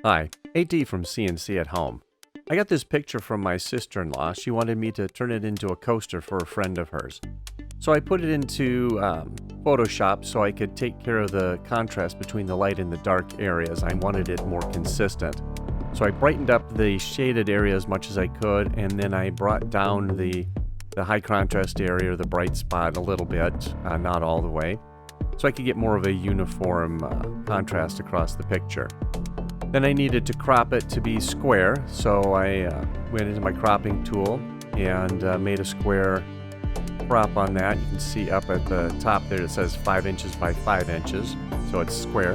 Hi, AT from CNC at Home. I got this picture from my sister-in-law. She wanted me to turn it into a coaster for a friend of hers. So I put it into Photoshop so I could take care of the contrast between the light and the dark areas. I wanted it more consistent. So I brightened up the shaded area as much as I could, and then I brought down the high contrast area, or the bright spot, a little bit, not all the way, so I could get more of a uniform contrast across the picture. Then I needed to crop it to be square, so I went into my cropping tool and made a square crop on that. You can see up at the top there it says 5 inches by 5 inches, so it's square.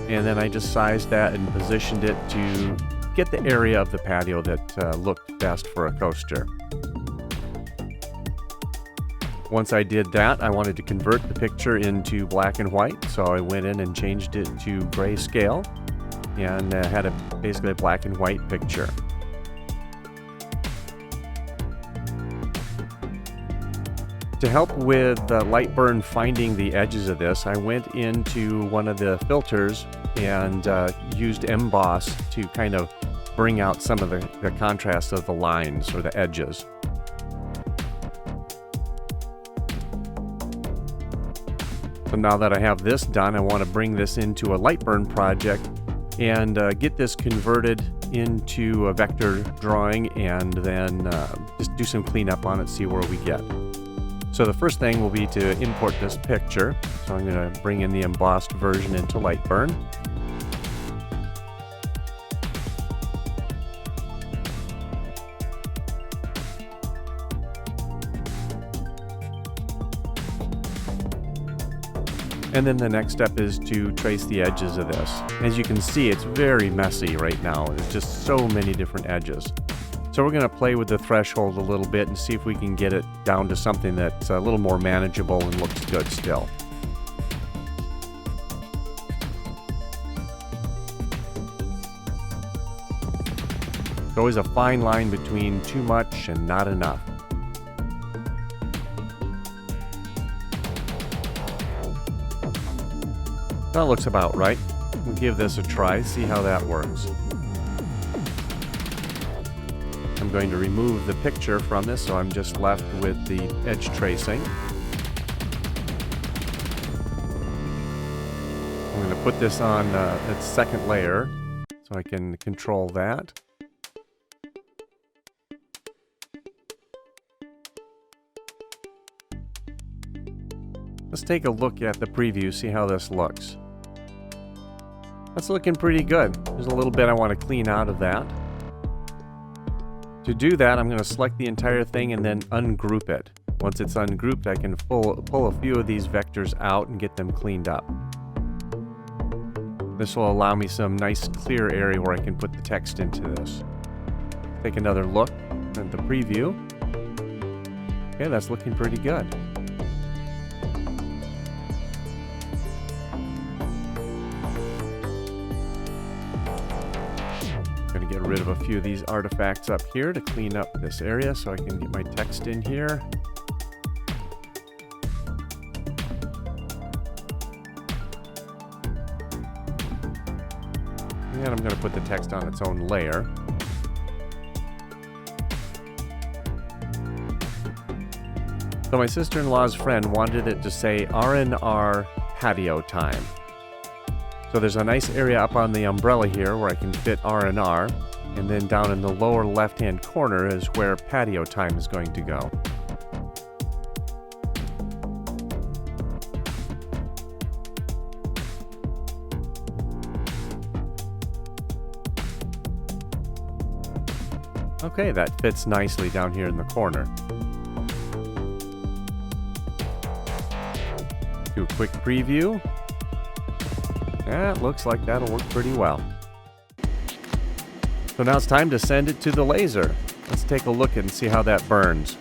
And then I just sized that and positioned it to get the area of the patio that looked best for a coaster. Once I did that, I wanted to convert the picture into black and white, so I went in and changed it to grayscale and had basically a black and white picture. To help with LightBurn finding the edges of this, I went into one of the filters and used emboss to kind of bring out some of the contrast of the lines or the edges. So now that I have this done, I want to bring this into a LightBurn project and get this converted into a vector drawing, and then just do some cleanup on it, see where we get. So the first thing will be to import this picture. So I'm going to bring in the embossed version into LightBurn. And then the next step is to trace the edges of this. As you can see, it's very messy right now. There's just so many different edges. So we're going to play with the threshold a little bit and see if we can get it down to something that's a little more manageable and looks good still. There's always a fine line between too much and not enough. That looks about right. We'll give this a try, see how that works. I'm going to remove the picture from this, so I'm just left with the edge tracing. I'm going to put this on its second layer so I can control that. Let's take a look at the preview, see how this looks. That's looking pretty good. There's a little bit I want to clean out of that. To do that, I'm going to select the entire thing and then ungroup it. Once it's ungrouped, I can pull a few of these vectors out and get them cleaned up. This will allow me some nice clear area where I can put the text into this. Take another look at the preview. Okay, that's looking pretty good. Going to get rid of a few of these artifacts up here to clean up this area so I can get my text in here. And I'm going to put the text on its own layer. So my sister-in-law's friend wanted it to say R&R patio time. So there's a nice area up on the umbrella here where I can fit R&R, and then down in the lower left-hand corner is where patio time is going to go. Okay, that fits nicely down here in the corner. Do a quick preview. Yeah, it looks like that'll work pretty well. So now it's time to send it to the laser. Let's take a look and see how that burns.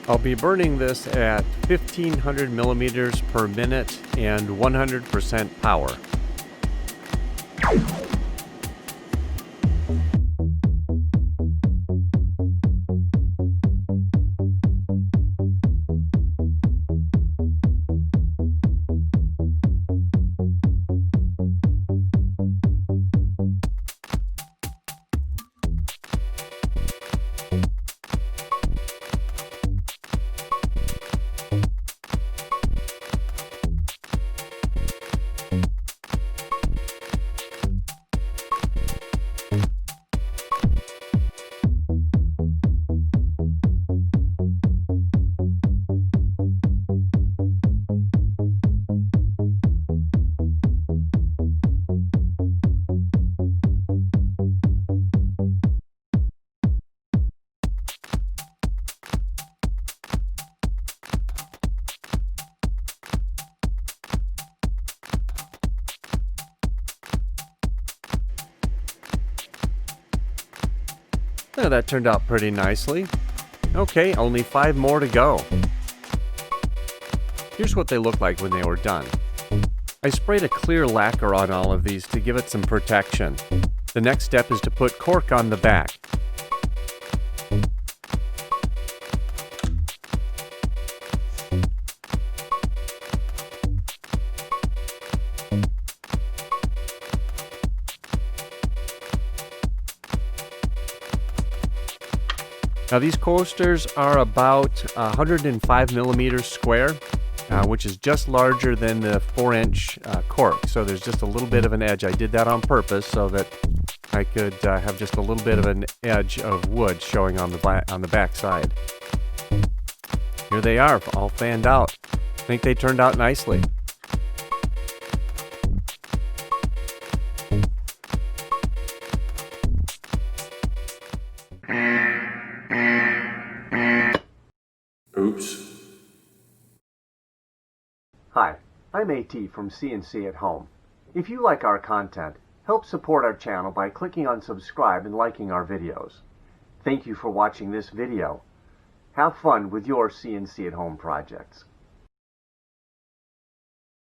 I'll be burning this at 1500 millimeters per minute and 100% power. Now that turned out pretty nicely. Okay, only 5 more to go. Here's what they looked like when they were done. I sprayed a clear lacquer on all of these to give it some protection. The next step is to put cork on the back. Now these coasters are about 105 millimeters square, which is just larger than the 4-inch cork. So there's just a little bit of an edge. I did that on purpose so that I could have just a little bit of an edge of wood showing on the back side. Here they are, all fanned out. I think they turned out nicely. Oops. Hi, I'm AT from CNC at Home. If you like our content, help support our channel by clicking on subscribe and liking our videos. Thank you for watching this video. Have fun with your CNC at Home projects.